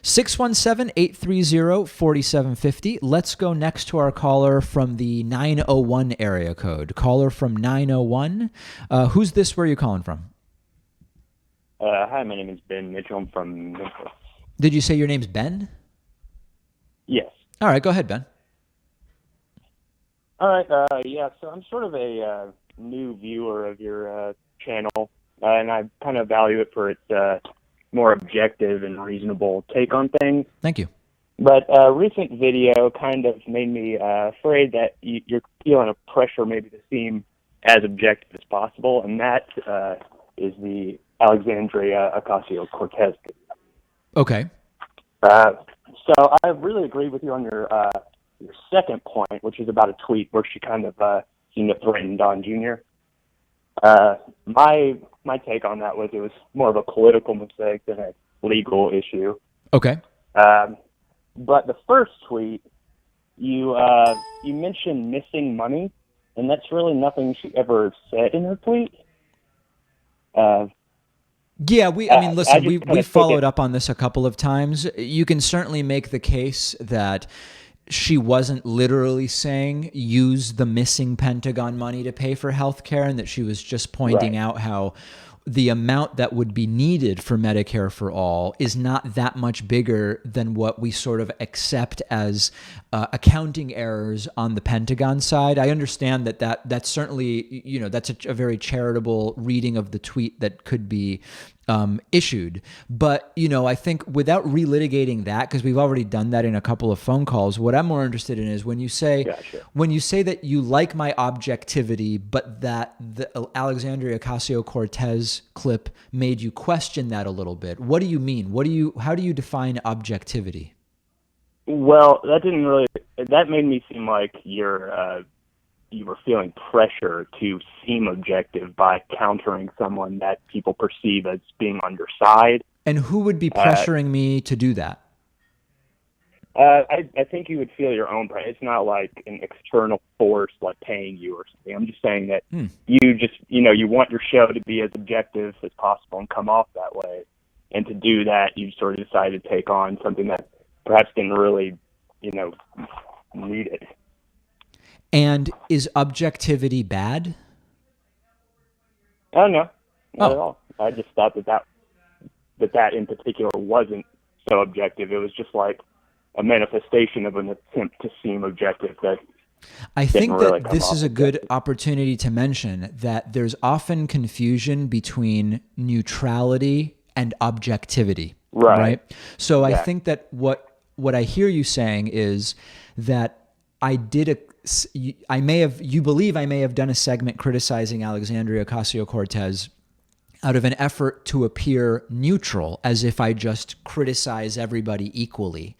617-830-4750. Let's go next to our caller from the 901 area code. Caller from 901. Who's this? Where are you calling from? Hi, my name is Ben Mitchell. I'm from Memphis. Did you say your name's Ben? Yes. All right, go ahead, Ben. All right. Yeah, so I'm sort of a new viewer of your channel, and I kind of value it for its more objective and reasonable take on things. Thank you. But a recent video kind of made me afraid that you're feeling a pressure maybe to seem as objective as possible, and that is the Alexandria Ocasio-Cortez video. Okay. So I really agree with you on your second point, which is about a tweet where she kind of seemed to threaten Don Jr. My take on that was it was more of a political mistake than a legal issue. Okay. But the first tweet, you mentioned missing money, and that's really nothing she ever said in her tweet. Yeah, listen, we followed up on this a couple of times. You can certainly make the case that she wasn't literally saying use the missing Pentagon money to pay for healthcare, and that she was just pointing out how the amount that would be needed for Medicare for all is not that much bigger than what we sort of accept as accounting errors on the Pentagon side. I understand that's certainly, that's a very charitable reading of the tweet that could be issued. But, I think without relitigating that, because we've already done that in a couple of phone calls, what I'm more interested in is when you say that you like my objectivity, but that the Alexandria Ocasio-Cortez clip made you question that a little bit. What do you mean? How do you define objectivity? Well, that made me seem like you were feeling pressure to seem objective by countering someone that people perceive as being on your side. And who would be pressuring me to do that? I think you would feel your own pressure. It's not like an external force like paying you or something. I'm just saying that you want your show to be as objective as possible and come off that way. And to do that, you sort of decided to take on something that perhaps didn't really, need it. And is objectivity bad? Oh, no, not at all. I just thought that in particular wasn't so objective. It was just like a manifestation of an attempt to seem objective that I think really that this is a good opportunity to mention that there's often confusion between neutrality and objectivity. Right? So I think that what I hear you saying is that you believe I may have done a segment criticizing Alexandria Ocasio-Cortez out of an effort to appear neutral, as if I just criticize everybody equally.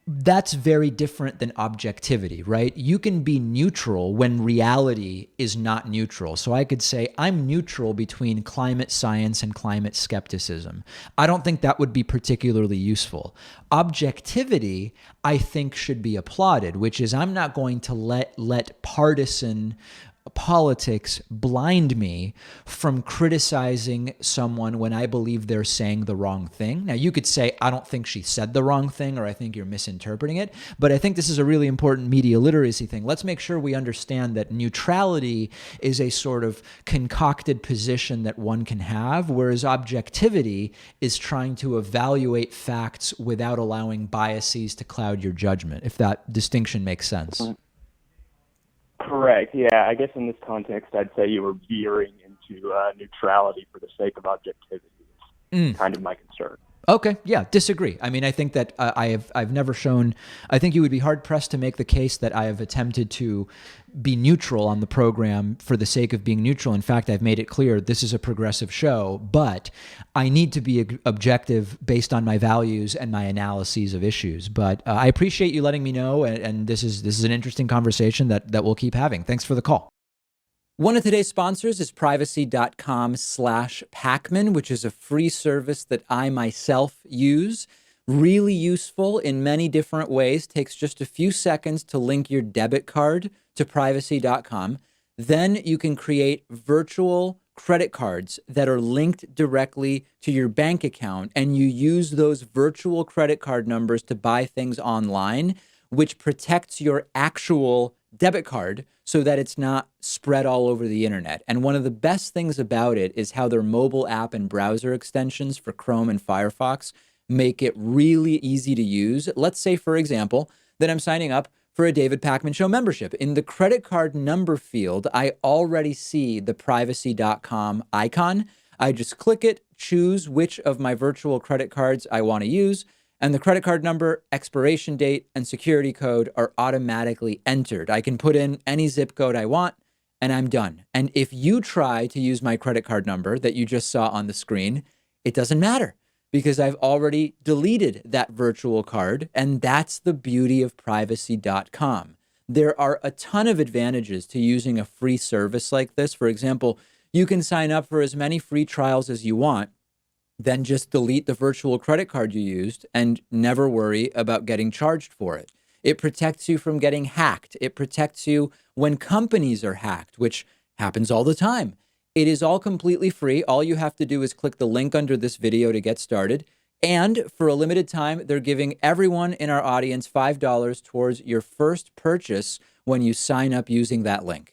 That's very different than objectivity, right? You can be neutral when reality is not neutral. So I could say I'm neutral between climate science and climate skepticism. I don't think that would be particularly useful. Objectivity, I think, should be applauded, which is I'm not going to let partisan politics blind me from criticizing someone when I believe they're saying the wrong thing. Now, you could say, I don't think she said the wrong thing, or I think you're misinterpreting it, but I think this is a really important media literacy thing. Let's make sure we understand that neutrality is a sort of concocted position that one can have, whereas objectivity is trying to evaluate facts without allowing biases to cloud your judgment, if that distinction makes sense. Correct. Yeah, I guess in this context, I'd say you were veering into neutrality for the sake of objectivity. It's kind of my concern. Okay. Yeah. Disagree. I mean, I think that I've never shown. I think you would be hard pressed to make the case that I have attempted to be neutral on the program for the sake of being neutral. In fact, I've made it clear this is a progressive show, but I need to be objective based on my values and my analyses of issues. But I appreciate you letting me know, and this is an interesting conversation that we'll keep having. Thanks for the call. One of today's sponsors is privacy.com/Pakman, which is a free service that I myself use. Really useful in many different ways. Takes just a few seconds to link your debit card to privacy.com. Then you can create virtual credit cards that are linked directly to your bank account, and you use those virtual credit card numbers to buy things online, which protects your actual debit card so that it's not spread all over the internet. And one of the best things about it is how their mobile app and browser extensions for Chrome and Firefox make it really easy to use. Let's say, for example, that I'm signing up for a David Pakman Show membership. In the credit card number field, I already see the privacy.com icon. I just click it, choose which of my virtual credit cards I want to use, and the credit card number, expiration date, and security code are automatically entered. I can put in any zip code I want, and I'm done. And if you try to use my credit card number that you just saw on the screen, it doesn't matter because I've already deleted that virtual card, and that's the beauty of privacy.com. There are a ton of advantages to using a free service like this. For example, you can sign up for as many free trials as you want, then just delete the virtual credit card you used and never worry about getting charged for it. It protects you from getting hacked. It protects you when companies are hacked, which happens all the time. It is all completely free. All you have to do is click the link under this video to get started. And for a limited time, they're giving everyone in our audience $5 towards your first purchase when you sign up using that link.